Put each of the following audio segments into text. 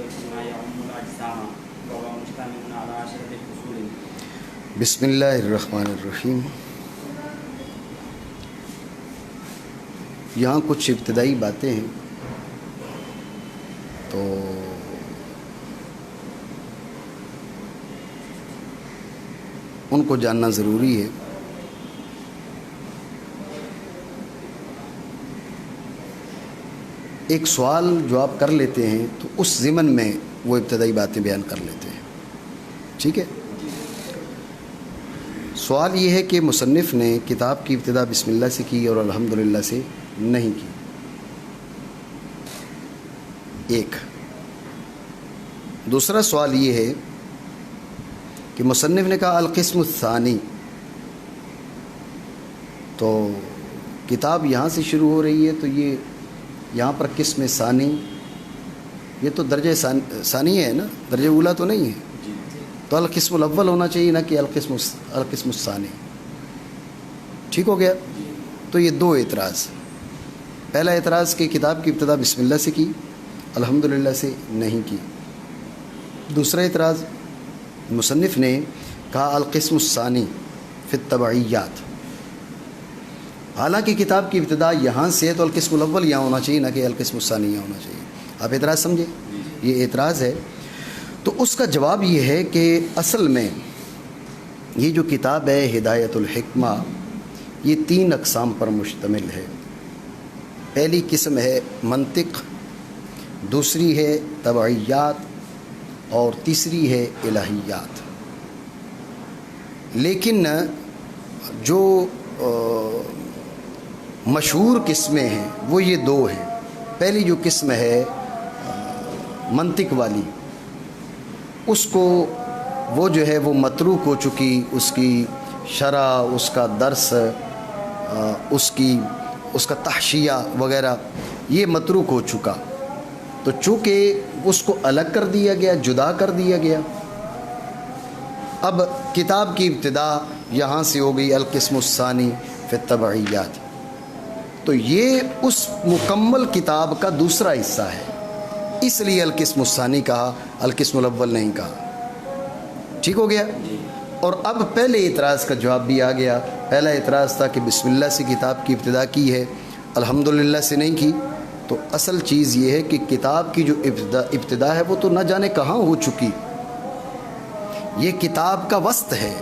ما يعم الأجسام وهو مشتمل على 10 فصول. بسم اللہ الرحمن الرحیم. یہاں کچھ ابتدائی باتیں ہیں تو ان کو جاننا ضروری ہے. ایک سوال جو آپ کر لیتے ہیں تو اس ضمن میں وہ ابتدائی باتیں بیان کر لیتے ہیں. ٹھیک ہے. سوال یہ ہے کہ مصنف نے کتاب کی ابتدا بسم اللہ سے کی اور الحمدللہ سے نہیں کی. ایک دوسرا سوال یہ ہے کہ مصنف نے کہا القسم الثانی، تو کتاب یہاں سے شروع ہو رہی ہے تو یہ یہاں پر قسم ثانی، یہ تو درجہ ثانی ہے نا، درجہ اولا تو نہیں ہے. تو القسم الاول ہونا چاہیے نہ کہ القسم الثانی. ٹھیک ہو گیا. تو یہ دو اعتراض. پہلا اعتراض کہ کتاب کی ابتدا بسم اللہ سے کی، الحمدللہ سے نہیں کی. دوسرا اعتراض مصنف نے کہا القسم الثانی فی التبعیات، حالانکہ کتاب کی ابتدا یہاں سے ہے تو القسم الاول یہاں ہونا چاہیے نہ کہ القسم الثانی یہاں ہونا چاہیے. آپ اعتراض سمجھے؟ یہ اعتراض ہے. تو اس کا جواب یہ ہے کہ اصل میں یہ جو کتاب ہے ہدایت الحکمہ یہ 3 اقسام پر مشتمل ہے. پہلی قسم ہے منطق، دوسری ہے تبعیات اور تیسری ہے الہیات. لیکن جو مشہور قسمیں ہیں وہ یہ 2 ہیں. پہلی جو قسم ہے منطق والی، اس کو وہ جو ہے وہ متروک ہو چکی، اس کی شرح، اس کا درس، اس کا تحشیہ وغیرہ یہ متروک ہو چکا. تو چونکہ اس کو الگ کر دیا گیا، جدا کر دیا گیا، اب کتاب کی ابتدا یہاں سے ہو گئی القسم الثانی فی التبعیات. تو یہ اس مکمل کتاب کا دوسرا حصہ ہے، اس لیے القسم الثانی کہا، القسم الاول نہیں کہا. ٹھیک ہو گیا. اور اب پہلے اعتراض کا جواب بھی آ گیا. پہلا اعتراض تھا کہ بسم اللہ سے کتاب کی ابتدا کی ہے، الحمدللہ سے نہیں کی. تو اصل چیز یہ ہے کہ کتاب کی جو ابتدا ہے وہ تو نہ جانے کہاں ہو چکی، یہ کتاب کا وسط ہے.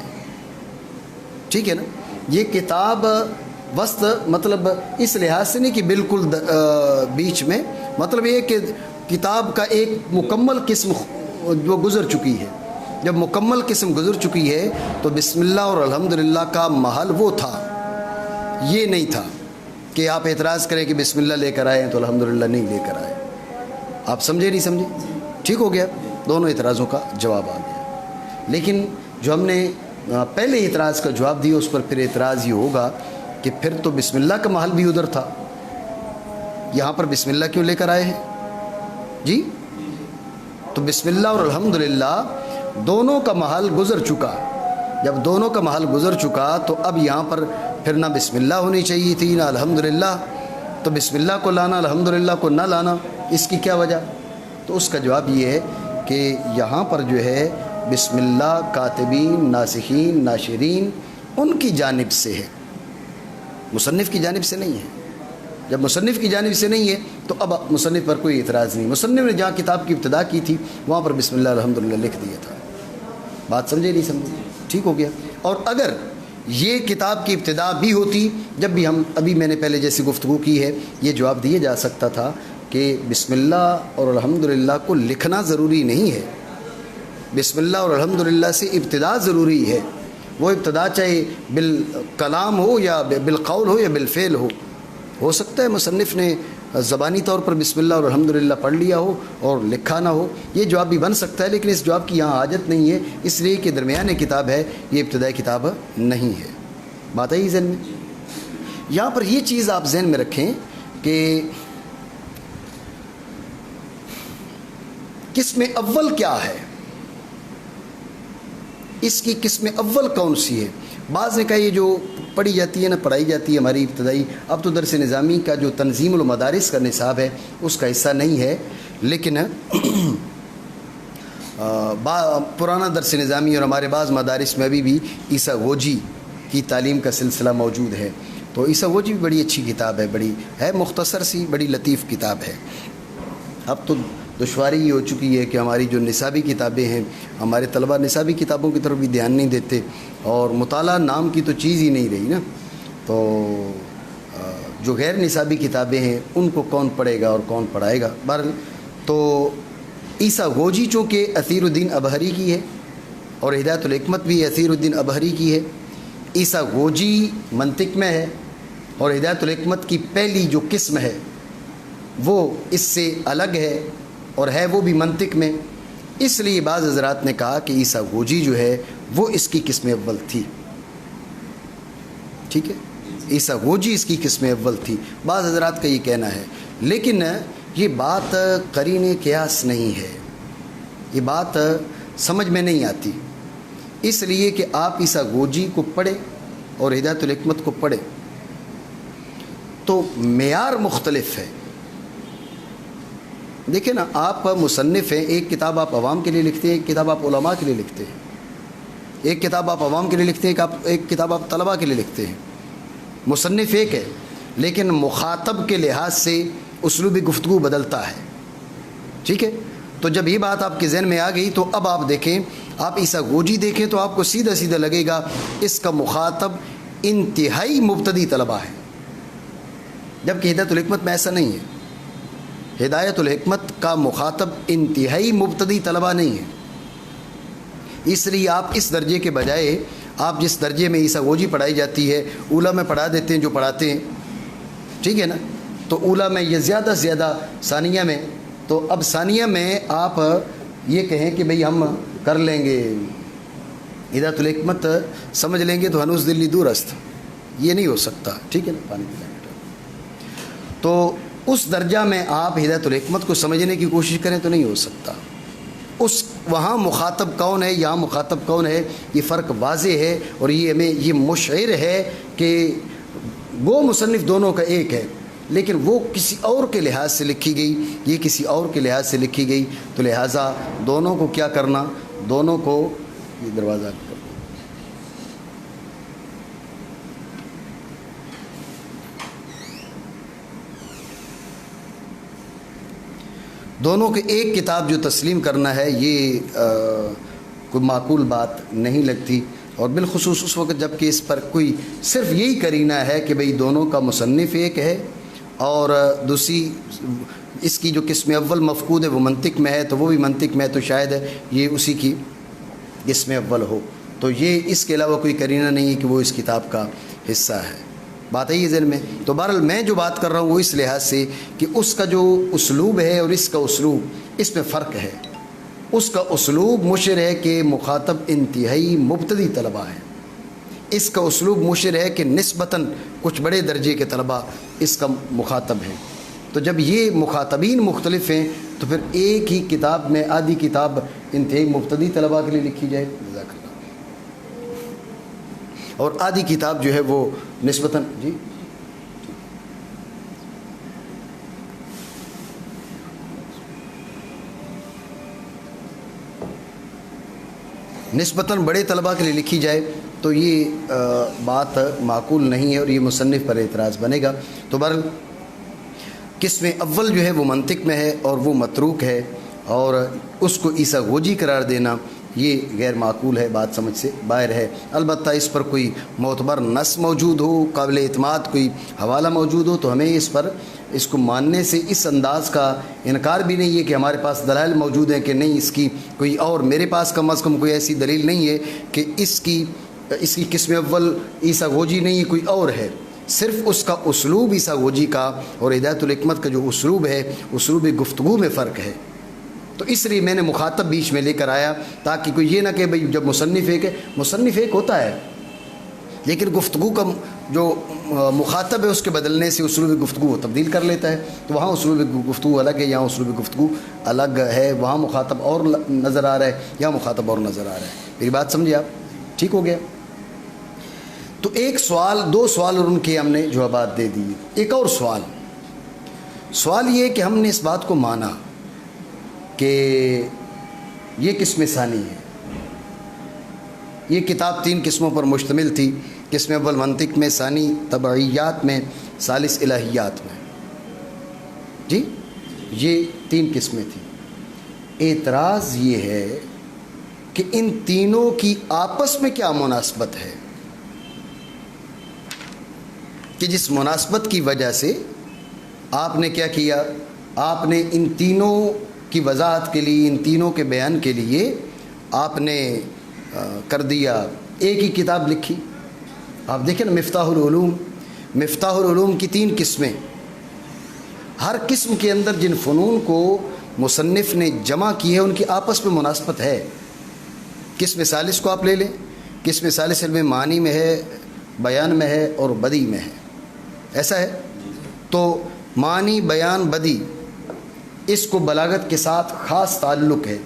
ٹھیک ہے نا. یہ کتاب وسط مطلب اس لحاظ سے نہیں کہ بالکل بیچ میں، مطلب یہ کہ کتاب کا ایک مکمل قسم جو گزر چکی ہے. جب مکمل قسم گزر چکی ہے تو بسم اللہ اور الحمدللہ کا محل وہ تھا، یہ نہیں تھا کہ آپ اعتراض کریں کہ بسم اللہ لے کر آئے ہیں تو الحمدللہ نہیں لے کر آئے. آپ سمجھے نہیں سمجھے؟ ٹھیک ہو گیا. دونوں اعتراضوں کا جواب آ گیا. لیکن جو ہم نے پہلے اعتراض کا جواب دیا اس پر پھر اعتراض یہ ہوگا کہ پھر تو بسم اللہ کا محل بھی ادھر تھا، یہاں پر بسم اللہ کیوں لے کر آئے ہیں جی؟ تو بسم اللہ اور الحمدللہ دونوں کا محل گزر چکا. جب دونوں کا محل گزر چکا تو اب یہاں پر پھر نہ بسم اللہ ہونی چاہیے تھی نہ الحمدللہ. تو بسم اللہ کو لانا، الحمدللہ کو نہ لانا، اس کی کیا وجہ؟ تو اس کا جواب یہ ہے کہ یہاں پر جو ہے بسم اللہ کاتبین، ناسخین، ناشرین ان کی جانب سے ہے، مصنف کی جانب سے نہیں ہے. جب مصنف کی جانب سے نہیں ہے تو اب مصنف پر کوئی اعتراض نہیں. مصنف نے جہاں کتاب کی ابتدا کی تھی وہاں پر بسم اللہ الحمدللہ لکھ دیا تھا. بات سمجھے نہیں سمجھے؟ ٹھیک ہو گیا. اور اگر یہ کتاب کی ابتدا بھی ہوتی، جب بھی ہم ابھی میں نے پہلے جیسی گفتگو کی ہے، یہ جواب دیا جا سکتا تھا کہ بسم اللہ اور الحمدللہ کو لکھنا ضروری نہیں ہے، بسم اللہ اور الحمدللہ سے ابتدا ضروری ہے. وہ ابتدا چاہے بالکلام ہو یا بالقول ہو یا بالفعل ہو سکتا ہے مصنف نے زبانی طور پر بسم اللہ اور الحمدللہ پڑھ لیا ہو اور لکھا نہ ہو. یہ جواب بھی بن سکتا ہے، لیکن اس جواب کی یہاں حاجت نہیں ہے، اس لیے کہ درمیان کتاب ہے، یہ ابتدائی کتاب نہیں ہے. بات ہے ذہن میں. یہاں پر یہ چیز آپ ذہن میں رکھیں کہ قسم اول کیا ہے، اس کی قسم اول کون سی ہے. بعض نے کہا یہ جو پڑھی جاتی ہے نا، پڑھائی جاتی ہے ہماری ابتدائی، اب تو درس نظامی کا جو تنظیم المدارس کا نصاب ہے اس کا حصہ نہیں ہے، لیکن پرانا درس نظامی اور ہمارے بعض مدارس میں ابھی بھی عیسیٰ گوجی کی تعلیم کا سلسلہ موجود ہے. تو عیسیٰ گوجی بھی بڑی اچھی کتاب ہے، بڑی ہے مختصر سی، بڑی لطیف کتاب ہے. اب تو دشواری یہ ہو چکی ہے کہ ہماری جو نصابی کتابیں ہیں، ہمارے طلبہ نصابی کتابوں کی طرف بھی دھیان نہیں دیتے، اور مطالعہ نام کی تو چیز ہی نہیں رہی نا. تو جو غیر نصابی کتابیں ہیں ان کو کون پڑھے گا اور کون پڑھائے گا. بہرحال تو عیسیٰ گوجی چونکہ اثیر الدین ابہری کی ہے اور ہدایت الحکمت بھی اثیر الدین ابہری کی ہے. عیسیٰ گوجی منطق میں ہے اور ہدایت الحکمت کی پہلی جو قسم ہے وہ اس سے الگ ہے اور ہے وہ بھی منطق میں. اس لیے بعض حضرات نے کہا کہ عیسیٰ گوجی جو ہے وہ اس کی قسم اول تھی. ٹھیک ہے، عیسیٰ گوجی اس کی قسم اول تھی، بعض حضرات کا یہ کہنا ہے. لیکن یہ بات قرین قیاس نہیں ہے، یہ بات سمجھ میں نہیں آتی. اس لیے کہ آپ عیسیٰ گوجی کو پڑھیں اور ہدایت الحکمت کو پڑھیں تو معیار مختلف ہے. دیکھیں نا، آپ مصنف ہیں، ایک کتاب آپ عوام کے لیے لکھتے ہیں، ایک کتاب آپ علماء کے لیے لکھتے ہیں. ایک کتاب آپ عوام کے لیے لکھتے ہیں، ایک کتاب آپ طلباء کے لیے لکھتے ہیں. مصنف ایک ہے لیکن مخاطب کے لحاظ سے اسلوب گفتگو بدلتا ہے. ٹھیک ہے، تو جب یہ بات آپ کے ذہن میں آ گئی تو اب آپ دیکھیں، آپ عیسیٰ گوجی دیکھیں تو آپ کو سیدھا سیدھا لگے گا اس کا مخاطب انتہائی مبتدی طلباء ہے، جبکہ ہدایت الحکمت میں ایسا نہیں ہے. ہدایت الحکمت کا مخاطب انتہائی مبتدی طلباء نہیں ہے. اس لیے آپ اس درجے کے بجائے آپ جس درجے میں عیسیٰ گوجی پڑھائی جاتی ہے اولیٰ میں پڑھا دیتے ہیں جو پڑھاتے ہیں. ٹھیک ہے نا، تو اولیٰ میں یہ زیادہ سے زیادہ ثانیہ میں، تو اب ثانیہ میں آپ یہ کہیں کہ بھئی ہم کر لیں گے ہدایت الحکمت سمجھ لیں گے تو ہنوز دلی دور است، یہ نہیں ہو سکتا. ٹھیک ہے نا، پانی پلانے تو اس درجہ میں آپ ہدایت الحکمت کو سمجھنے کی کوشش کریں تو نہیں ہو سکتا. اس وہاں مخاطب کون ہے، یہاں مخاطب کون ہے، یہ فرق واضح ہے. اور یہ ہمیں یہ مشعر ہے کہ وہ مصنف دونوں کا ایک ہے، لیکن وہ کسی اور کے لحاظ سے لکھی گئی، یہ کسی اور کے لحاظ سے لکھی گئی. تو لہٰذا دونوں کو کیا کرنا، دونوں کو یہ دروازہ کرنا، دونوں کے ایک کتاب جو تسلیم کرنا ہے یہ کوئی معقول بات نہیں لگتی. اور بالخصوص اس وقت جب کہ اس پر کوئی صرف یہی قرینہ ہے کہ بھئی دونوں کا مصنف ایک ہے اور دوسری اس کی جو قسم اول مفقود ہے وہ منطق میں ہے، تو وہ بھی منطق میں ہے، تو شاید یہ اسی کی قسم اول ہو. تو یہ اس کے علاوہ کوئی قرینہ نہیں ہے کہ وہ اس کتاب کا حصہ ہے. بات ہے یہ ذہن میں. تو بہرحال میں جو بات کر رہا ہوں وہ اس لحاظ سے کہ اس کا جو اسلوب ہے اور اس کا اسلوب، اس میں فرق ہے. اس کا اسلوب مشر ہے کہ مخاطب انتہائی مبتدی طلباء ہے، اس کا اسلوب مشر ہے کہ نسبتاً کچھ بڑے درجے کے طلباء اس کا مخاطب ہیں. تو جب یہ مخاطبین مختلف ہیں تو پھر ایک ہی کتاب میں آدھی کتاب انتہائی مبتدی طلباء کے لیے لکھی جائے، جزاک اللہ، اور آدھی کتاب جو ہے وہ نسبتاً نسبتاً بڑے طلباء کے لیے لکھی جائے، تو یہ بات معقول نہیں ہے اور یہ مصنف پر اعتراض بنے گا. تو بہرحال قسم اول جو ہے وہ منطق میں ہے اور وہ متروک ہے، اور اس کو عیسیٰ گوجی قرار دینا یہ غیر معقول ہے، بات سمجھ سے باہر ہے. البتہ اس پر کوئی معتبر نص موجود ہو، قابل اعتماد کوئی حوالہ موجود ہو، تو ہمیں اس کو ماننے سے اس انداز کا انکار بھی نہیں ہے کہ ہمارے پاس دلائل موجود ہیں کہ نہیں اس کی کوئی اور، میرے پاس کم از کم کوئی ایسی دلیل نہیں ہے کہ اس کی قسم اول عیسیٰ گوجی نہیں کوئی اور ہے. صرف اس کا اسلوب عیسیٰ گوجی کا اور ہدایت الحکمت کا جو اسلوب ہے، اسلوب گفتگو میں فرق ہے. تو اس لیے میں نے مخاطب بیچ میں لے کر آیا تاکہ کوئی یہ نہ کہ بھئی جب مصنف ایک ہے، مصنف ایک ہوتا ہے لیکن گفتگو کا جو مخاطب ہے اس کے بدلنے سے اسلوب گفتگو وہ تبدیل کر لیتا ہے. تو وہاں اسلوب گفتگو الگ ہے، یہاں اسلوب گفتگو الگ ہے، وہاں مخاطب اور نظر آ رہا ہے، یہاں مخاطب اور نظر آ رہا ہے. میری بات سمجھے آپ؟ ٹھیک ہو گیا. تو ایک سوال، دو سوال اور ان کے ہم نے جوابات دے دیے. ایک اور سوال یہ ہے کہ ہم نے اس بات کو مانا کہ یہ قسم ثانی ہے۔ یہ کتاب 3 قسموں پر مشتمل تھی، قسم اول منطق میں، ثانی طبعیات میں، ثالث الہیات میں۔ جی یہ 3 قسمیں تھیں۔ اعتراض یہ ہے کہ ان تینوں کی آپس میں کیا مناسبت ہے کہ جس مناسبت کی وجہ سے آپ نے کیا کیا، آپ نے ان تینوں کی وضاحت کے لیے، ان تینوں کے بیان کے لیے آپ نے کر دیا ایک ہی کتاب لکھی۔ آپ دیکھیں نا، مفتاح العلوم، مفتاح العلوم کی 3 قسمیں، ہر قسم کے اندر جن فنون کو مصنف نے جمع کی ہے ان کی آپس میں مناسبت ہے۔ قسم ثالث کو آپ لے لیں، قسم ثالث علم معنی میں ہے، بیان میں ہے اور بدی میں ہے، ایسا ہے۔ تو معنی، بیان، بدی، اس کو بلاغت کے ساتھ خاص تعلق ہے۔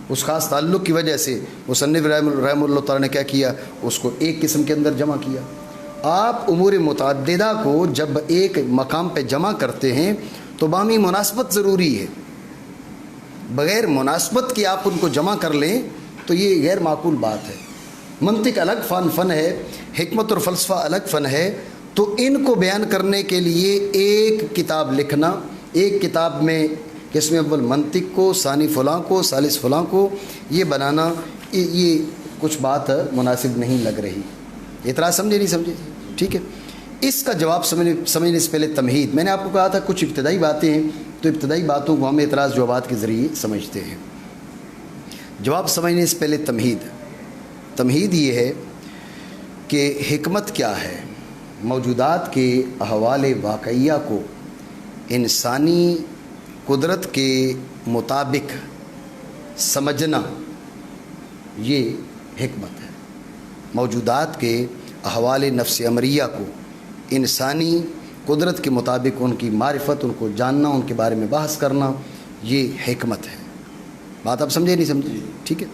اس خاص تعلق کی وجہ سے مصنف رحمہ اللہ تعالیٰ نے کیا کیا، اس کو ایک قسم کے اندر جمع کیا۔ آپ امور متعددہ کو جب ایک مقام پہ جمع کرتے ہیں تو باہمی مناسبت ضروری ہے۔ بغیر مناسبت کے آپ ان کو جمع کر لیں تو یہ غیر معقول بات ہے۔ منطق الگ فن ہے، حکمت اور فلسفہ الگ فن ہے، تو ان کو بیان کرنے کے لیے ایک کتاب لکھنا، ایک کتاب میں قسم اول منطق کو، ثانی فلاں کو، ثالث فلاں کو، یہ بنانا، یہ کچھ بات مناسب نہیں لگ رہی۔ اعتراض سمجھے نہیں سمجھے؟ ٹھیک ہے، اس کا جواب سمجھنے سے پہلے تمہید، میں نے آپ کو کہا تھا کچھ ابتدائی باتیں ہیں، تو ابتدائی باتوں کو ہم اعتراض جوابات کے ذریعے سمجھتے ہیں۔ جواب سمجھنے سے پہلے تمہید یہ ہے کہ حکمت کیا ہے؟ موجودات کے احوال واقعیہ کو انسانی قدرت کے مطابق سمجھنا، یہ حکمت ہے۔ موجودات کے احوال نفس امریہ کو انسانی قدرت کے مطابق ان کی معرفت، ان کو جاننا، ان کے بارے میں بحث کرنا، یہ حکمت ہے۔ بات آپ سمجھے نہیں سمجھے؟ ٹھیک ہے۔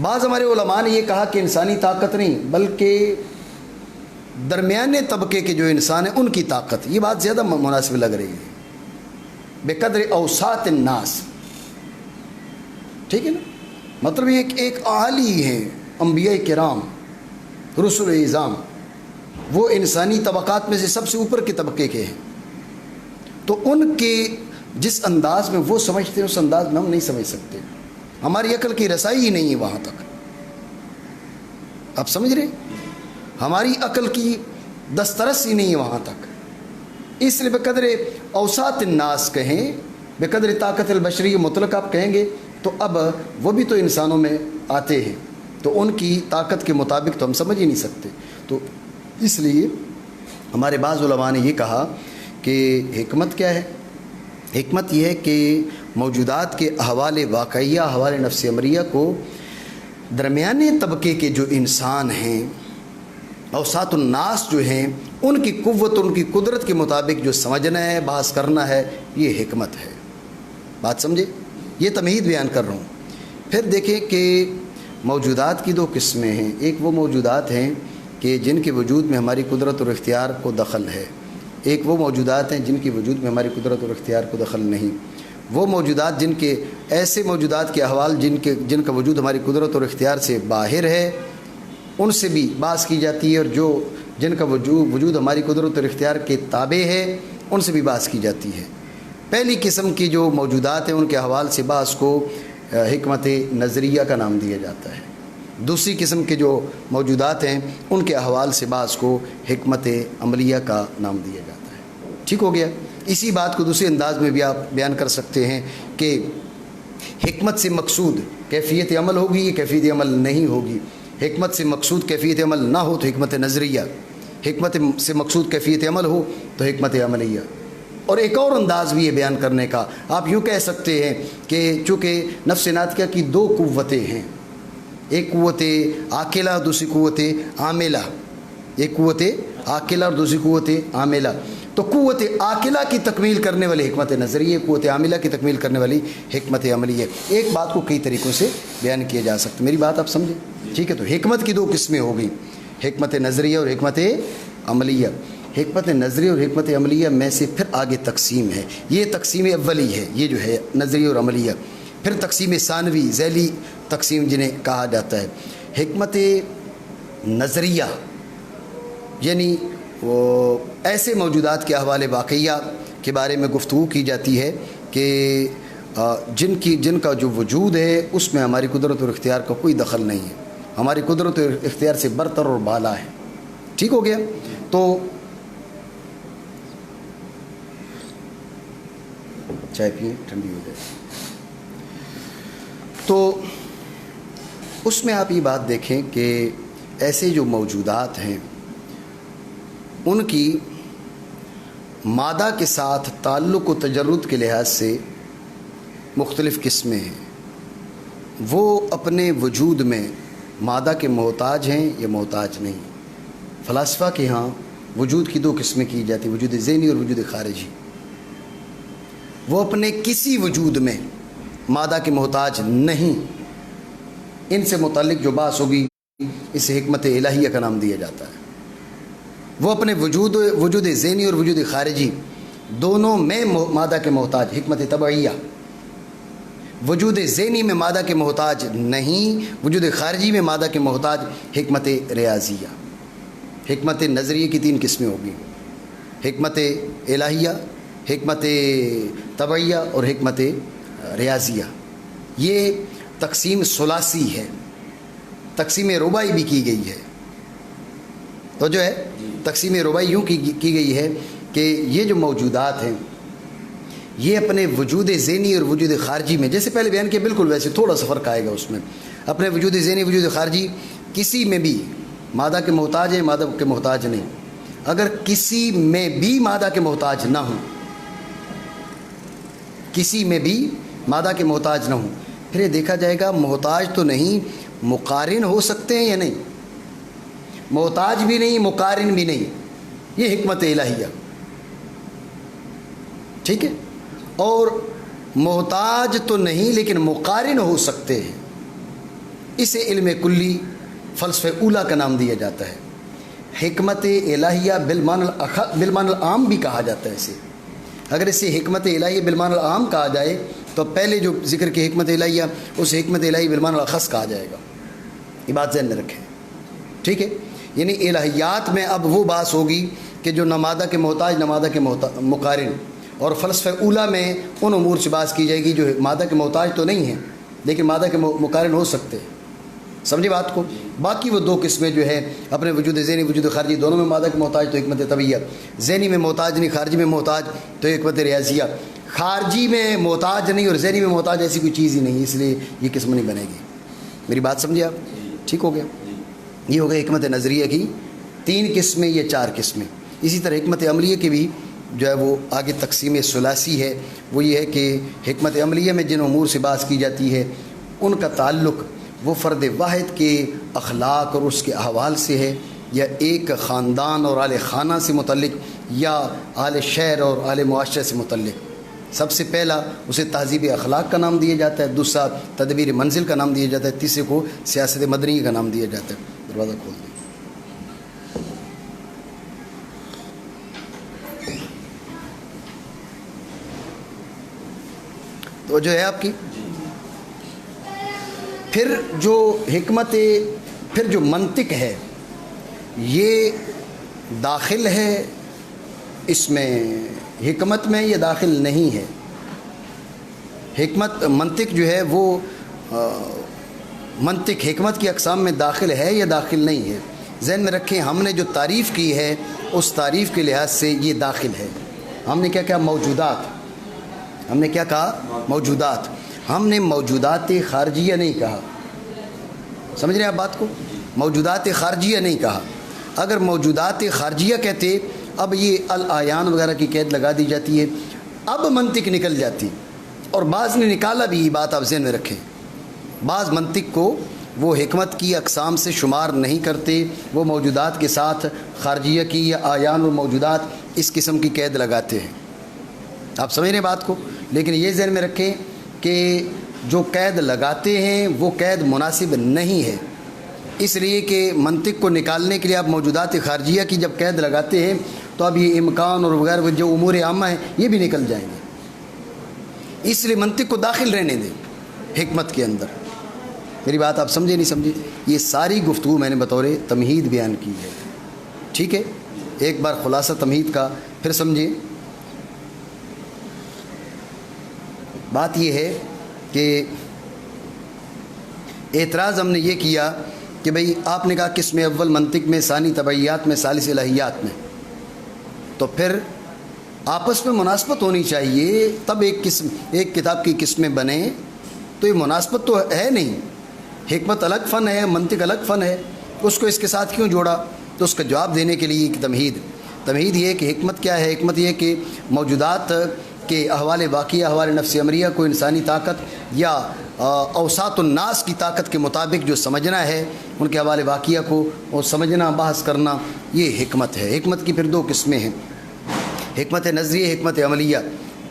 بعض ہمارے علماء نے یہ کہا کہ انسانی طاقت نہیں بلکہ درمیانے طبقے کے جو انسان ہیں ان کی طاقت، یہ بات زیادہ مناسب لگ رہی ہے، بقدر اوساط الناس۔ ٹھیک ہے نا، مطلب یہ ایک اعلی ہیں انبیاء کرام، رسول اعظام، وہ انسانی طبقات میں سے سب سے اوپر کے طبقے کے ہیں، تو ان کے جس انداز میں وہ سمجھتے ہیں اس انداز میں ہم نہیں سمجھ سکتے، ہماری عقل کی رسائی ہی نہیں ہے وہاں تک۔ آپ سمجھ رہے؟ ہماری عقل کی دسترس ہی نہیں ہے وہاں تک، اس لیے بقدر اوساط الناس کہیں، بقدر طاقت البشری مطلق آپ کہیں گے تو اب وہ بھی تو انسانوں میں آتے ہیں، تو ان کی طاقت کے مطابق تو ہم سمجھ ہی نہیں سکتے۔ تو اس لیے ہمارے بعض علماء نے یہ کہا کہ حکمت کیا ہے؟ حکمت یہ ہے کہ موجودات کے احوال واقعیہ، احوال نفس امریہ کو درمیانے طبقے کے جو انسان ہیں، اوساط الناس جو ہیں، ان کی قوت، ان کی قدرت کے مطابق جو سمجھنا ہے، بحث کرنا ہے، یہ حکمت ہے۔ بات سمجھے؟ یہ تمہید بیان کر رہا ہوں۔ پھر دیکھیں کہ موجودات کی 2 قسمیں ہیں، ایک وہ موجودات ہیں کہ جن کے وجود میں ہماری قدرت اور اختیار کو دخل ہے، ایک وہ موجودات ہیں جن کے وجود میں ہماری قدرت اور اختیار کو دخل نہیں۔ وہ موجودات جن کے ایسے موجودات کے احوال جن کا وجود ہماری قدرت اور اختیار سے باہر ہے، ان سے بھی بحث کی جاتی ہے، اور جن کا وجود ہماری قدرت اور اختیار کے تابع ہے ان سے بھی بحث کی جاتی ہے۔ پہلی قسم کی جو موجودات ہیں ان کے احوال سے بحث کو حکمت نظریہ کا نام دیا جاتا ہے۔ دوسری قسم کے جو موجودات ہیں ان کے احوال سے بحث کو حکمت عملیہ کا نام دیا جاتا ہے۔ ٹھیک ہو گیا؟ اسی بات کو دوسرے انداز میں بھی آپ بیان کر سکتے ہیں کہ حکمت سے مقصود کیفیت عمل ہوگی، یہ کیفیت عمل نہیں ہوگی۔ حکمت سے مقصود کیفیت عمل نہ ہو تو حکمت نظریہ، حکمت سے مقصود کیفیت عمل ہو تو حکمت عملیہ۔ اور ایک اور انداز بھی ہے بیان کرنے کا، آپ یوں کہہ سکتے ہیں کہ چونکہ نفس ناطقہ کی 2 قوتیں ہیں، ایک قوت عاقلہ اور دوسری قوت عاملہ، ایک قوت عاقلہ اور دوسری قوت عاملہ، تو قوت عاقلہ کی تکمیل کرنے والی حکمت نظریہ، قوت عاملہ کی تکمیل کرنے والی حکمت عملیہ۔ ایک بات کو کئی طریقوں سے بیان کیا جا سکتا ہے، میری بات آپ سمجھیں؟ ٹھیک ہے، تو حکمت کی 2 قسمیں ہو گئیں، حکمت نظریہ اور حکمت عملیہ۔ حکمت نظری اور حکمت عملیہ میں سے پھر آگے تقسیم ہے. یہ تقسیم اولی ہے، یہ جو ہے نظری اور عملیہ. پھر تقسیم ثانوی، ذیلی تقسیم جنہیں کہا جاتا ہے. حکمت نظریہ یعنی وہ ایسے موجودات کے احوال واقعیہ کے بارے میں گفتگو کی جاتی ہے کہ جن کا جو وجود ہے اس میں ہماری قدرت اور اختیار کا کوئی دخل نہیں ہے، ہماری قدرت اور اختیار سے برتر اور بالا ہے. ٹھیک ہو گیا؟ تو چائے پئیں، ٹھنڈی ہو جائے. تو اس میں آپ یہ بات دیکھیں کہ ایسے جو موجودات ہیں ان کی مادہ کے ساتھ تعلق و تجرد کے لحاظ سے مختلف قسمیں ہیں. وہ اپنے وجود میں مادہ کے محتاج ہیں یا محتاج نہیں. فلاسفہ کے ہاں وجود کی 2 قسمیں کی جاتی ہیں، وجود ذہنی اور وجود خارجی. وہ اپنے کسی وجود میں مادہ کے محتاج نہیں. ان سے متعلق جو بحث ہوگی اسے حکمت الہیہ کا نام دیا جاتا ہے. وہ اپنے وجود ذہنی اور وجود خارجی دونوں میں مادہ کے محتاج، حکمت طبعیہ. وجود ذہنی میں مادہ کے محتاج نہیں، وجود خارجی میں مادہ کے محتاج، حکمت ریاضیہ. حکمت نظریہ کی 3 قسمیں ہوگی، حکمت الہیہ، حکمت طبعیہ اور حکمت ریاضیہ. یہ تقسیم ثلاثی ہے، تقسیم رباعی بھی کی گئی ہے. تو جو ہے تقسیم رباعی یوں کی گئی ہے کہ یہ جو موجودات ہیں یہ اپنے وجود ذہنی اور وجود خارجی میں، جیسے پہلے بیان کیا بالکل ویسے تھوڑا سا فرق آئے گا اس میں، اپنے وجود ذہنی وجود خارجی کسی میں بھی مادہ کے محتاج ہے، مادہ کے محتاج نہیں. اگر کسی میں بھی مادہ کے محتاج نہ ہوں، کسی میں بھی مادہ کے محتاج نہ ہوں، پھر یہ دیکھا جائے گا محتاج تو نہیں، مقارن ہو سکتے ہیں یا نہیں. محتاج بھی نہیں، مقارن بھی نہیں. یہ حکمت الہیہ. ٹھیک ہے؟ اور محتاج تو نہیں لیکن مقارن ہو سکتے ہیں. اسے علم کلی، فلسفہ اولا کا نام دیا جاتا ہے. حکمت الہیہ بالمعنی العام بھی کہا جاتا ہے اسے. اگر اسے حکمت الہیہ بالمعنی العام کہا جائے تو پہلے جو ذکر کی حکمت الہیہ اسے حکمت الہیہ بالمعنی الاخص کہا جائے گا. یہ بات ذہن میں رکھیں. ٹھیک ہے؟ یعنی الہیات میں اب وہ بات ہوگی کہ جو نہ مادہ کے محتاج نہ مادہ کے مقارن، اور فلسفہ اولا میں ان امور سے بات کی جائے گی جو مادہ کے محتاج تو نہیں ہیں لیکن مادہ کے مقارن ہو سکتے ہیں. سمجھے بات کو؟ باقی وہ 2 قسمیں جو ہے اپنے وجود ذہنی وجود خارجی دونوں میں مادہ کے محتاج تو حکمت طبعیہ، ذہنی میں محتاج نہیں خارجی میں محتاج تو حکمت ریاضیہ. خارجی میں محتاج نہیں اور ذہنی میں محتاج ایسی کوئی چیز ہی نہیں، اس لیے یہ قسم نہیں بنے گی. میری بات سمجھے آپ؟ ٹھیک ہو گیا؟ یہ ہو گیا حکمت نظریہ کی 3 قسمیں یا 4 قسمیں. اسی طرح حکمت عملیہ کی بھی جو ہے وہ آگے تقسیم ثلاثی ہے. وہ یہ ہے کہ حکمت عملیہ میں جن امور سے بات کی جاتی ہے ان کا تعلق وہ فرد واحد کے اخلاق اور اس کے احوال سے ہے، یا ایک خاندان اور اہل خانہ سے متعلق، یا اہل شہر اور اہل معاشرے سے متعلق. سب سے پہلا اسے تہذیب اخلاق کا نام دیا جاتا ہے، دوسرا تدبیر منزل کا نام دیا جاتا ہے، تیسرے کو سیاست مدنی کا نام دیا جاتا ہے. دروازہ کھول دیں. تو جو ہے آپ کی پھر جو منطق ہے یہ داخل ہے اس میں، حکمت میں یہ داخل نہیں ہے. منطق جو ہے وہ منطق حکمت کی اقسام میں داخل ہے یا داخل نہیں ہے. ذہن میں رکھیں ہم نے جو تعریف کی ہے اس تعریف کے لحاظ سے یہ داخل ہے. ہم نے کیا کہا؟ موجودات. ہم نے کیا کہا؟ موجودات. ہم نے موجودات خارجیہ نہیں کہا. سمجھ رہے ہیں آپ بات کو؟ موجودات خارجیہ نہیں کہا. اگر موجودات خارجیہ کہتے اب یہ العیان وغیرہ کی قید لگا دی جاتی ہے، اب منطق نکل جاتی. اور بعض نے نکالا بھی، یہ بات آپ ذہن میں رکھیں. بعض منطق کو وہ حکمت کی اقسام سے شمار نہیں کرتے، وہ موجودات کے ساتھ خارجیہ کی یا اعیان اور موجودات اس قسم کی قید لگاتے ہیں. آپ سمجھ رہے ہیں بات کو؟ لیکن یہ ذہن میں رکھیں کہ جو قید لگاتے ہیں وہ قید مناسب نہیں ہے، اس لیے کہ منطق کو نکالنے کے لیے آپ موجودات خارجیہ کی جب قید لگاتے ہیں تو اب یہ امکان اور وغیرہ جو امور عامہ ہیں یہ بھی نکل جائیں گے، اس لیے منطق کو داخل رہنے دیں حکمت کے اندر۔ میری بات آپ سمجھے نہیں سمجھے؟ یہ ساری گفتگو میں نے بطور تمہید بیان کی ہے، ٹھیک ہے؟ ایک بار خلاصہ تمہید کا پھر سمجھیں۔ بات یہ ہے کہ اعتراض ہم نے یہ کیا کہ بھئی آپ نے کہا قسم اول منطق میں، ثانی طبعیات میں، ثالث الہیات میں، تو پھر آپس میں مناسبت ہونی چاہیے تب ایک کتاب کی قسمیں بنیں، تو یہ مناسبت تو ہے نہیں۔ حکمت الگ فن ہے، منطق الگ فن ہے، اس کو اس کے ساتھ کیوں جوڑا؟ تو اس کا جواب دینے کے لیے ایک تمہید یہ ہے کہ حکمت کیا ہے۔ حکمت یہ کہ موجودات کے احوال واقعہ، احوال نفس امریہ کو انسانی طاقت یا اوساط الناس کی طاقت کے مطابق جو سمجھنا ہے، ان کے احوال واقعہ کو اور سمجھنا، بحث کرنا، یہ حکمت ہے۔ حکمت کی پھر دو قسمیں ہیں، حکمت نظریہ، حکمت عملیہ۔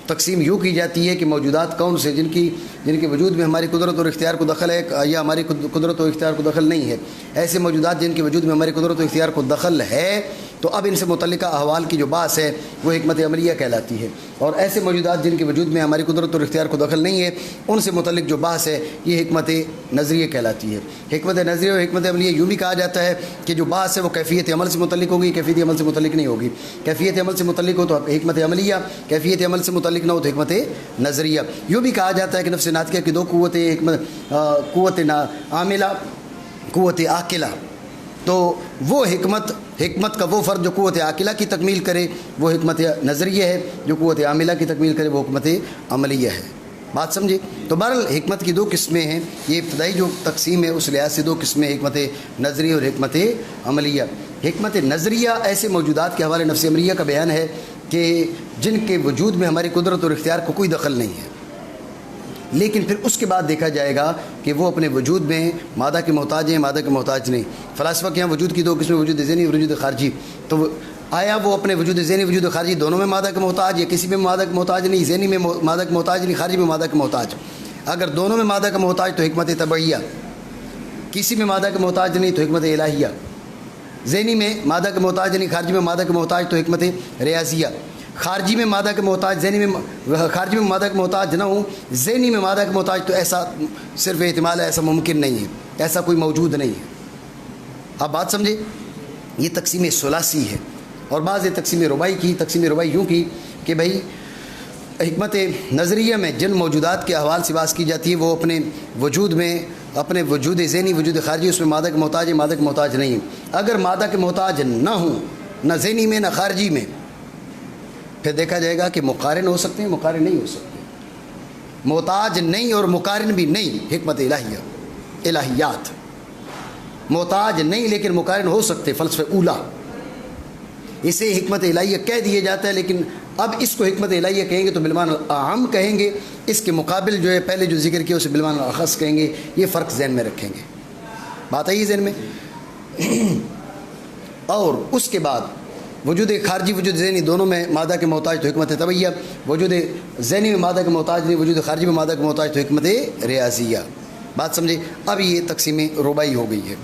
تقسیم یوں کی جاتی ہے کہ موجودات کون سے جن کے وجود میں ہماری قدرت اور اختیار کو دخل ہے یا ہماری قدرت و اختیار کو دخل نہیں ہے۔ ایسے موجودات جن کے وجود میں ہماری قدرت و اختیار کو دخل ہے، تو اب ان سے متعلقہ احوال کی جو بحث ہے وہ حکمت عملیہ کہلاتی ہے۔ اور ایسے موجودات جن کے وجود میں ہماری قدرت اور اختیار کو دخل نہیں ہے، ان سے متعلق جو بحث ہے یہ حکمت نظریہ کہلاتی ہے۔ حکمت نظریہ اور حکمت عملیہ یوں بھی کہا جاتا ہے کہ جو بحث ہے وہ کیفیت عمل سے متعلق ہوگی، کیفیت عمل سے متعلق نہیں ہوگی۔ کیفیت عمل سے متعلق ہو تو حکمت عملیہ، کیفیت عمل سے متعلق نہ ہو تو حکمت نظریہ۔ یوں بھی کہا جاتا ہے کہ نفس ناطقہ کی دو قوتیں، قوت عاملہ، قوت عاقلہ، تو وہ حکمت کا وہ فرد جو قوت عاقلہ کی تکمیل کرے وہ حکمت نظریہ ہے، جو قوت عاملہ کی تکمیل کرے وہ حکمت عملیہ ہے۔ بات سمجھے؟ تو بہرحال حکمت کی دو قسمیں ہیں، یہ ابتدائی جو تقسیم ہے اس لحاظ سے دو قسمیں، حکمت نظریہ اور حکمت عملیہ۔ حکمت نظریہ ایسے موجودات کے حوالے نفس امریہ کا بیان ہے کہ جن کے وجود میں ہماری قدرت اور اختیار کو کوئی دخل نہیں ہے، لیکن پھر اس کے بعد دیکھا جائے گا کہ وہ اپنے وجود میں مادہ کے محتاج ہیں، مادہ کے محتاج نہیں۔ فلاسفہ کے یہاں وجود کی دو قسمیں، وجود ذہنی اور وجود خارجی، تو آیا وہ اپنے وجود ذہنی وجود خارجی دونوں میں مادہ کے محتاج یا کسی میں مادہ کے محتاج نہیں؟ ذہنی میں مادہ کے محتاج نہیں، خارجی میں مادہ کے محتاج۔ اگر دونوں میں مادہ کا محتاج تو حکمت طبعیہ، کسی میں مادہ کے محتاج نہیں تو حکمت الہیہ۔ ذہنی میں مادہ کے محتاج نہیں، خارجی میں مادہ کے محتاج تو حکمت ریاضیہ۔ خارجی میں مادہ کے محتاج، خارجی میں مادہ کے محتاج نہ ہوں، ذہنی میں مادہ کے محتاج، تو ایسا صرف احتمال ہے، ایسا ممکن نہیں ہے، ایسا کوئی موجود نہیں ہے۔ آپ بات سمجھے؟ یہ تقسیم ثلاثی ہے۔ اور بعض تقسیم رباعی کی، تقسیم رباعی یوں کی کہ بھائی حکمت نظریہ میں جن موجودات کے احوال سے بات کی جاتی ہے وہ اپنے وجود میں، اپنے وجود ذہنی، وجود خارجی، اس میں مادہ کے محتاج ہے، مادہ کے محتاج نہیں۔ اگر مادہ کے محتاج نہ ہوں، نہ ذہنی میں نہ خارجی میں، پھر دیکھا جائے گا کہ مقارن ہو سکتے ہیں، مقارن نہیں ہو سکتے، محتاج نہیں اور مقارن بھی نہیں۔ حکمت الہیہ، الہیات، محتاج نہیں لیکن مقارن ہو سکتے، فلسفہ اولا، اسے حکمت الہیہ کہہ دیا جاتا ہے، لیکن اب اس کو حکمت الہیہ کہیں گے تو بالمعنی اعم کہیں گے، اس کے مقابل جو ہے پہلے جو ذکر کیا اسے بالمعنی اخص کہیں گے۔ یہ فرق ذہن میں رکھیں گے، بات آئی ذہن میں۔ اور اس کے بعد وجود خارجی، وجود ذہنی دونوں میں مادہ کے محتاج تو حکمت طبعیہ، وجود ذہنی میں مادہ کے محتاج نہیں، وجود خارجی میں مادہ کے محتاج تو حکمت ریاضیہ۔ بات سمجھے؟ اب یہ تقسیم رباعی ہو گئی ہے۔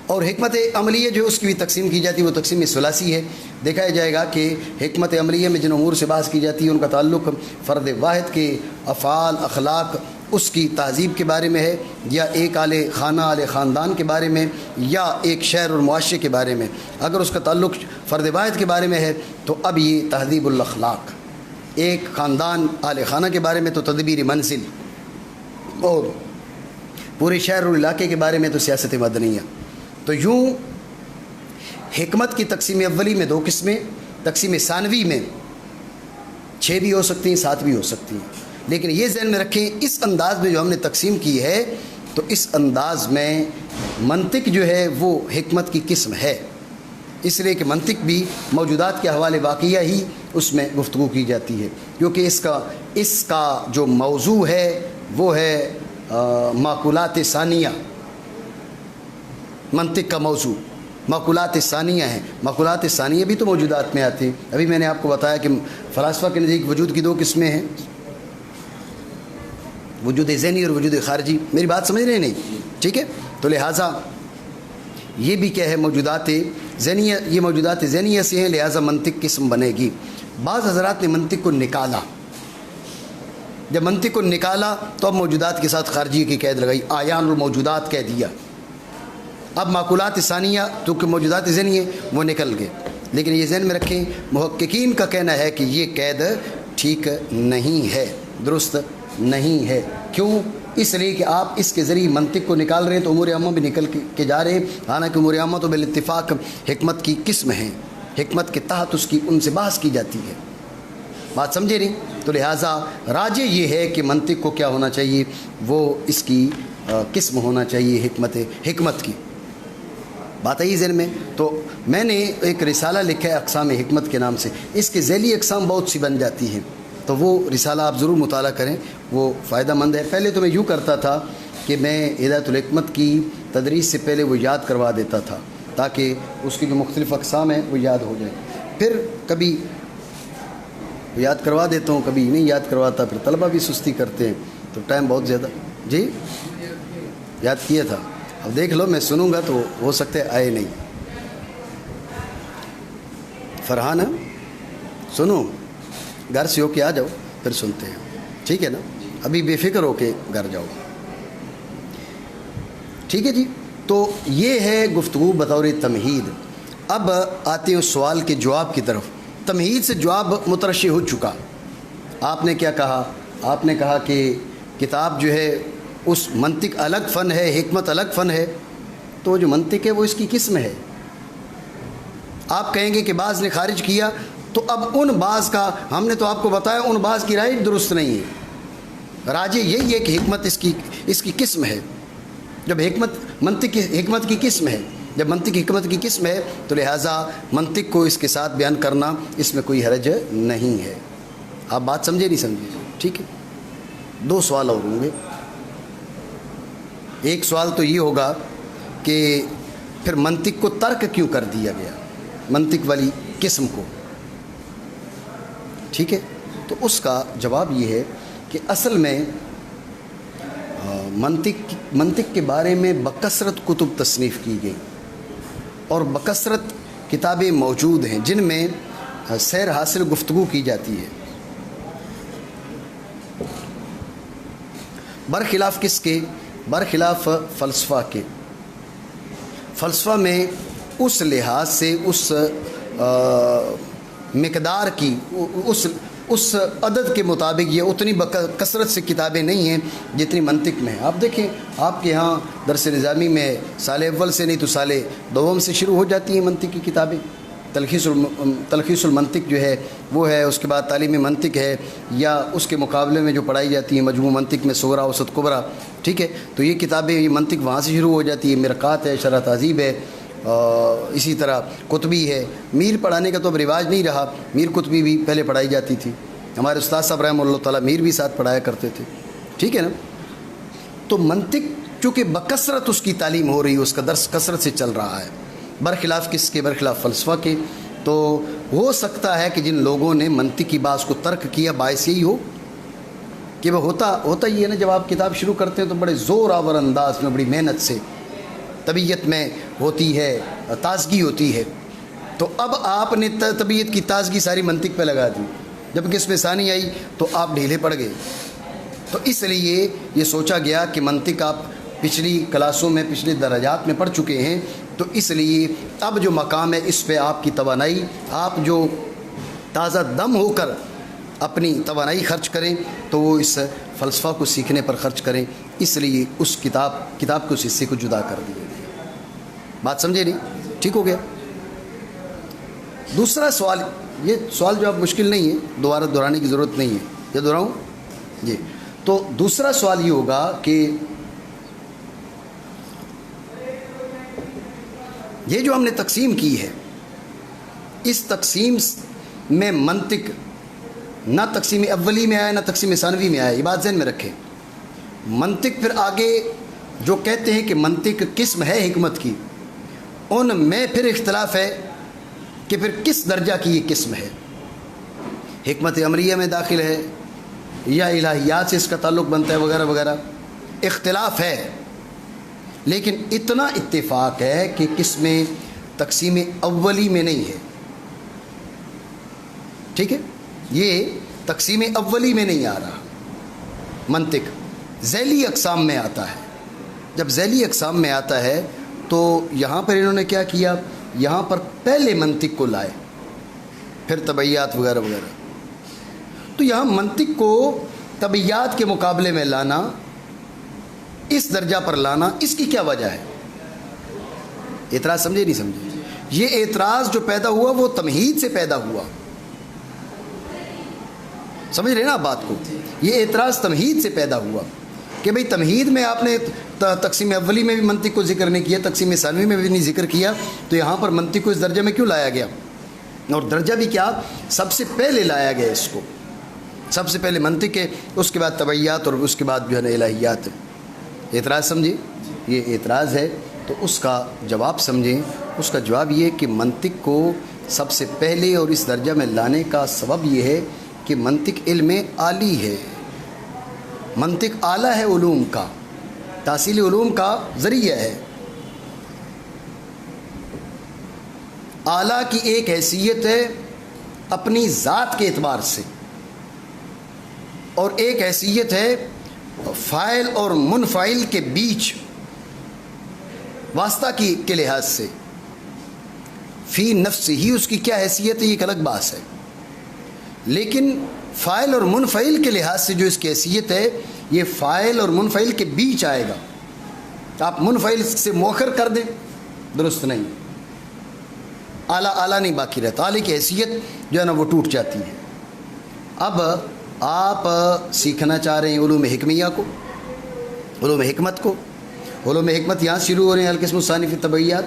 اور حکمت عملیہ جو اس کی بھی تقسیم کی جاتی ہے وہ تقسیم ثلاثی ہے۔ دیکھا جائے گا کہ حکمت عملیہ میں جن امور سے بحث کی جاتی ہے ان کا تعلق فرد واحد کے افعال، اخلاق، اس کی تہذیب کے بارے میں ہے، یا ایک اعلی خانہ، اعلی خاندان کے بارے میں، یا ایک شہر اور معاشرے کے بارے میں۔ اگر اس کا تعلق فرد واحد کے بارے میں ہے تو اب یہ تہذیب الاخلاق، ایک خاندان اعلی خانہ کے بارے میں تو تدبیر منزل، اور پورے شہر اور علاقے کے بارے میں تو سیاست مدنیہ۔ تو یوں حکمت کی تقسیم اولی میں دو قسمیں، تقسیم ثانوی میں 6 بھی ہو سکتی ہیں، 7 بھی ہو سکتی ہیں، لیکن یہ ذہن میں رکھیں اس انداز میں جو ہم نے تقسیم کی ہے تو اس انداز میں منطق جو ہے وہ حکمت کی قسم ہے، اس لیے کہ منطق بھی موجودات کے حوالے واقعہ ہی اس میں گفتگو کی جاتی ہے، کیونکہ اس کا جو موضوع ہے وہ ہے معقولات ثانیہ۔ منطق کا موضوع معقولات ثانیہ ہیں، معقولات ثانیہ بھی تو موجودات میں آتے ہیں۔ ابھی میں نے آپ کو بتایا کہ فلاسفہ کے نزدیک وجود کی 2 قسمیں ہیں، وجود ذہنی اور وجود خارجی۔ میری بات سمجھ رہے ہیں نہیں؟ ٹھیک ہے، تو لہٰذا یہ بھی کیا ہے موجودات ذہنیہ، یہ موجودات ذہنیہ سے ہیں، لہٰذا منطق قسم بنے گی۔ بعض حضرات نے منطق کو نکالا، جب منطق کو نکالا تو اب موجودات کے ساتھ خارجی کی قید لگائی، آیان الموجودات کہہ دیا۔ اب معقولات ثانیہ تو کہ موجودات ذہنی ہیں وہ نکل گئے، لیکن یہ ذہن میں رکھیں محققین کا کہنا ہے کہ یہ قید ٹھیک نہیں ہے، درست نہیں ہے۔ کیوں؟ اس لیے کہ آپ اس کے ذریعے منطق کو نکال رہے ہیں تو امور عامہ بھی نکل کے جا رہے ہیں، حالانکہ امور عامہ تو بالاتفاق حکمت کی قسم ہیں، حکمت کے تحت اس کی ان سے بحث کی جاتی ہے۔ بات سمجھے نہیں؟ تو لہٰذا راجع یہ ہے کہ منطق کو کیا ہونا چاہیے، وہ اس کی قسم ہونا چاہیے حکمت کی۔ بات آئی ذہن میں؟ تو میں نے ایک رسالہ لکھا ہے اقسام حکمت کے نام سے، اس کے ذیلی اقسام بہت سی بن جاتی ہیں، تو وہ رسالہ آپ ضرور مطالعہ کریں، وہ فائدہ مند ہے۔ پہلے تو میں یوں کرتا تھا کہ میں ہدایت الحکمت کی تدریس سے پہلے وہ یاد کروا دیتا تھا تاکہ اس کی جو مختلف اقسام ہیں وہ یاد ہو جائیں، پھر کبھی یاد کروا دیتا ہوں، کبھی نہیں یاد کرواتا، پھر طلبہ بھی سستی کرتے ہیں تو ٹائم بہت زیادہ۔ جی یاد کیا تھا، اب دیکھ لو میں سنوں گا تو ہو سکتا ہے آئے نہیں۔ فرحان سنو، گھر سے ہو کے آ جاؤ پھر سنتے ہیں، ٹھیک ہے نا؟ ابھی بے فکر ہو کے گھر جاؤ، ٹھیک ہے جی؟ تو یہ ہے گفتگو بطور تمہید۔ اب آتے ہیں سوال کے جواب کی طرف۔ تمہید سے جواب مترشح ہو چکا۔ آپ نے کیا کہا؟ آپ نے کہا کہ کتاب جو ہے اس منطق الگ فن ہے، حکمت الگ فن ہے، تو جو منطق ہے وہ اس کی قسم ہے۔ آپ کہیں گے کہ بعض نے خارج کیا، تو اب ان بعض کا ہم نے تو آپ کو بتایا ان بعض کی رائے درست نہیں ہے۔ راجع یہی ہے کہ حکمت اس کی قسم ہے، جب منطق کی حکمت کی قسم ہے، جب منطق حکمت کی قسم ہے تو لہٰذا منطق کو اس کے ساتھ بیان کرنا اس میں کوئی حرج نہیں ہے۔ آپ بات سمجھے نہیں سمجھے؟ ٹھیک ہے، دو سوال اور ہوں گے۔ ایک سوال تو یہ ہوگا کہ پھر منطق کو ترک کیوں کر دیا گیا، منطق والی قسم کو، ٹھیک ہے؟ تو اس کا جواب یہ ہے کہ اصل میں منطق کے بارے میں بکثرت کتب تصنیف کی گئی اور بکثرت کتابیں موجود ہیں جن میں سیر حاصل گفتگو کی جاتی ہے، برخلاف کس کے؟ برخلاف فلسفہ کے۔ فلسفہ میں اس لحاظ سے اس مقدار کی اس عدد کے مطابق یہ اتنی کثرت سے کتابیں نہیں ہیں جتنی منطق میں ہیں۔ آپ دیکھیں آپ کے ہاں درس نظامی میں سال اول سے نہیں تو سال دوم سے شروع ہو جاتی ہیں منطق کی کتابیں۔ تلخیص المنطق جو ہے وہ ہے، اس کے بعد تعلیم منطق ہے، یا اس کے مقابلے میں جو پڑھائی جاتی ہیں مجموع منطق میں صغرا اوسط کبرا، ٹھیک ہے؟ تو یہ کتابیں یہ منطق وہاں سے شروع ہو جاتی ہے۔ مرقات ہے، شرح تہذیب ہے، اسی طرح قطبی ہے۔ میر پڑھانے کا تو اب رواج نہیں رہا، میر قطبی بھی پہلے پڑھائی جاتی تھی، ہمارے استاد صاحب رحمہ اللہ تعالیٰ میر بھی ساتھ پڑھایا کرتے تھے، ٹھیک ہے نا؟ تو منطق چونکہ بکثرت اس کی تعلیم ہو رہی ہے، اس کا درس کثرت سے چل رہا ہے، برخلاف کس کے؟ برخلاف فلسفہ کے۔ تو ہو سکتا ہے کہ جن لوگوں نے منطق کی بات کو ترک کیا باعث یہی ہو کہ وہ ہوتا یہ ہے نا، جب آپ کتاب شروع کرتے ہیں تو بڑے زور آور انداز میں، بڑی محنت سے طبیعت میں ہوتی ہے، تازگی ہوتی ہے، تو اب آپ نے طبیعت کی تازگی ساری منطق پہ لگا دی، جب کہ اس میں ثانی آئی تو آپ ڈھیلے پڑ گئے۔ تو اس لیے یہ سوچا گیا کہ منطق آپ پچھلی کلاسوں میں پچھلے درجات میں پڑھ چکے ہیں، تو اس لیے اب جو مقام ہے اس پہ آپ کی توانائی، آپ جو تازہ دم ہو کر اپنی توانائی خرچ کریں تو وہ اس فلسفہ کو سیکھنے پر خرچ کریں، اس لیے اس کتاب کے اس حصے کو جدا کر دیا گیا۔ بات سمجھے نہیں؟ ٹھیک ہو گیا؟ دوسرا سوال، یہ سوال جو اب مشکل نہیں ہے، دوبارہ دہرانے کی ضرورت نہیں ہے، یہ دہراؤں جی؟ تو دوسرا سوال یہ ہوگا کہ یہ جو ہم نے تقسیم کی ہے، اس تقسیم میں منطق نہ تقسیم اولی میں آیا نہ تقسیم ثانوی میں آیا، یہ بات ذہن میں رکھیں۔ منطق پھر آگے جو کہتے ہیں کہ منطق قسم ہے حکمت کی، ان میں پھر اختلاف ہے کہ پھر کس درجہ کی یہ قسم ہے، حکمت عمریہ میں داخل ہے یا الہیات سے اس کا تعلق بنتا ہے وغیرہ وغیرہ، اختلاف ہے۔ لیکن اتنا اتفاق ہے کہ کس میں؟ تقسیم اولی میں نہیں ہے. ٹھیک ہے، یہ تقسیم اولی میں نہیں آ رہا. منطق ذیلی اقسام میں آتا ہے. جب ذیلی اقسام میں آتا ہے تو یہاں پر انہوں نے کیا کیا؟ یہاں پر پہلے منطق کو لائے، پھر طبعیات وغیرہ وغیرہ. تو یہاں منطق کو طبعیات کے مقابلے میں لانا، اس درجہ پر لانا، اس کی کیا وجہ ہے؟ اعتراض سمجھے نہیں سمجھے؟ یہ اعتراض جو پیدا ہوا وہ تمہید سے پیدا ہوا. سمجھ رہے نا آپ بات کو؟ یہ اعتراض تمہید سے پیدا ہوا کہ بھئی تمہید میں آپ نے تقسیم اولی میں بھی منطق کو ذکر نہیں کیا، تقسیم ثانوی میں بھی نہیں ذکر کیا، تو یہاں پر منطق کو اس درجہ میں کیوں لایا گیا؟ اور درجہ بھی کیا؟ سب سے پہلے لایا گیا اس کو. سب سے پہلے منطق ہے، اس کے بعد طبعیات، اور اس کے بعد جو ہے نا الہیات. اعتراض سمجھیں؟ یہ اعتراض ہے. تو اس کا جواب سمجھیں. اس کا جواب یہ کہ منطق کو سب سے پہلے اور اس درجہ میں لانے کا سبب یہ ہے کہ منطق علم عالی ہے. منطق اعلیٰ ہے علوم کا، تحصیل علوم کا ذریعہ ہے. اعلیٰ کی ایک حیثیت ہے اپنی ذات کے اعتبار سے، اور ایک حیثیت ہے فاعل اور منفعل کے بیچ واسطہ کے لحاظ سے. فی نفس ہی اس کی کیا حیثیت ہے یہ ایک الگ بات ہے، لیکن فاعل اور منفعل کے لحاظ سے جو اس کی حیثیت ہے یہ فاعل اور منفعل کے بیچ آئے گا. آپ منفعل سے مؤخر کر دیں درست نہیں، اعلیٰ اعلیٰ نہیں باقی رہتا، اعلیٰ کی حیثیت جو ہے نا وہ ٹوٹ جاتی ہے. اب آپ سیکھنا چاہ رہے ہیں علوم حکمیہ کو، علوم حکمت کو. علوم حکمت یہاں شروع ہو رہے ہیں القسم الثانی فی الطبعیات.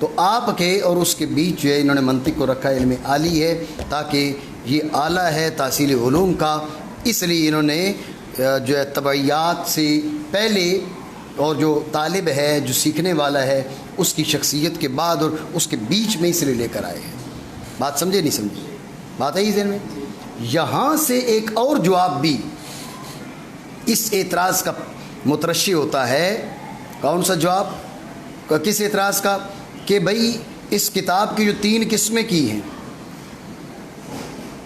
تو آپ کے اور اس کے بیچ جو ہے انہوں نے منطق کو رکھا علم عالی ہے، تاکہ یہ اعلیٰ ہے تحصیل علوم کا. اس لیے انہوں نے جو ہے طبعیات سے پہلے، اور جو طالب ہے جو سیکھنے والا ہے اس کی شخصیت کے بعد اور اس کے بیچ میں اس لیے لے کر آئے ہیں. بات سمجھے نہیں سمجھے؟ بات آئی ذہن میں؟ یہاں سے ایک اور جواب بھی اس اعتراض کا مترشح ہوتا ہے. کون سا جواب؟ کس اعتراض کا؟ کہ بھئی اس کتاب کی جو 3 قسمیں کی ہیں،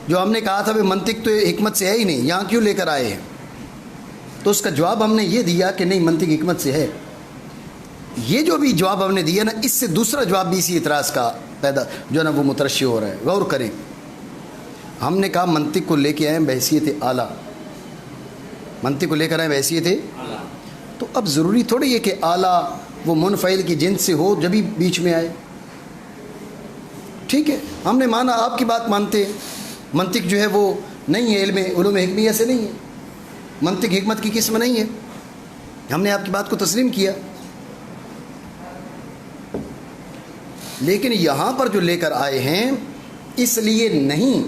جو ہم نے کہا تھا کہ منطق تو حکمت سے ہے ہی نہیں، یہاں کیوں لے کر آئے ہیں؟ تو اس کا جواب ہم نے یہ دیا کہ نہیں، منطق حکمت سے ہے. یہ جو بھی جواب ہم نے دیا نا، اس سے دوسرا جواب بھی اسی اعتراض کا پیدا جو ہے نا وہ مترشح ہو رہا ہے. غور کریں، ہم نے کہا منطق کو لے کے آئے بحیثیت اعلیٰ، منطق کو لے کر آئے بحیثیت اعلیٰ. تو اب ضروری تھوڑی ہے کہ اعلیٰ وہ منفعل کی جنس سے ہو جبھی بیچ میں آئے. ٹھیک ہے، ہم نے مانا، آپ کی بات مانتے ہیں. منطق جو ہے وہ نہیں ہے، علوم حکمیہ سے نہیں ہے، منطق حکمت کی قسم نہیں ہے. ہم نے آپ کی بات کو تسلیم کیا. لیکن یہاں پر جو لے کر آئے ہیں اس لیے نہیں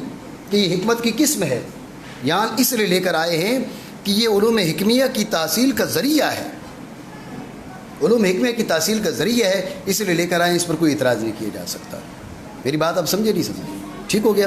کہ یہ حکمت کی قسم ہے، یہاں اس لیے لے کر آئے ہیں کہ یہ علوم حکمیہ کی تحصیل کا ذریعہ ہے. علوم حکمیہ کی تحصیل کا ذریعہ ہے، اس لیے لے کر آئے. اس پر کوئی اعتراض نہیں کیا جا سکتا. میری بات آپ سمجھے نہیں سمجھے؟ ٹھیک ہو گیا.